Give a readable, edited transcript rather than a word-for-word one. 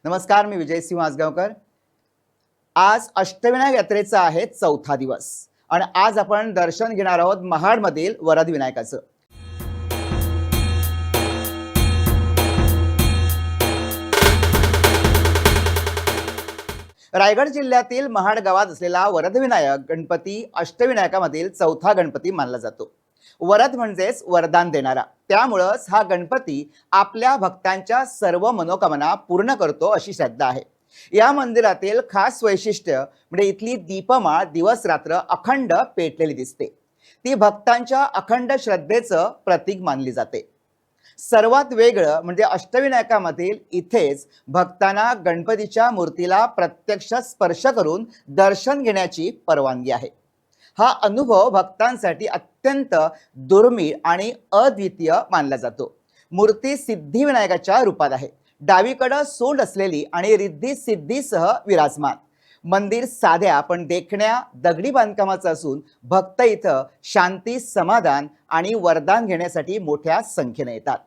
नमस्कार, मी विजय सिंह आसगावकर। आज अष्टविनायक यात्रेचा आहे चौथा दिवस आणि आज आपण दर्शन घेणार आहोत महाडमधील वरद विनायकाचं। रायगड जिल्ह्यातील महाड गावात असलेला वरद विनायक गणपती अष्टविनायकामधील चौथा गणपती मानला जातो। वरद म्हणजेच वरदान देणारा, त्यामुळेच हा गणपती आपल्या भक्तांच्या सर्व मनोकामना पूर्ण करतो अशी श्रद्धा आहे। या मंदिरातील खास वैशिष्ट्य म्हणजे इथली दीपमाळ दिवस रात्र अखंड पेटलेली दिसते। ती भक्तांच्या अखंड श्रद्धेचं प्रतीक मानली जाते। सर्वात वेगळं म्हणजे अष्टविनायकामधील इथेच भक्तांना गणपतीच्या मूर्तीला प्रत्यक्ष स्पर्श करून दर्शन घेण्याची परवानगी आहे। हा अनुभव भक्तांसाठी अत्यंत दुर्मिळ आणि अद्वितीय मानला जातो। मूर्ती सिद्धिविनायकाच्या रूपात आहे, डावीकडे सोंड असलेली आणि रिद्धी सिद्धीसह विराजमान। मंदिर साध्या पण देखण्या दगडी बांधकामाचं असून भक्त इथं शांती, समाधान आणि वरदान घेण्यासाठी मोठ्या संख्येने येतात।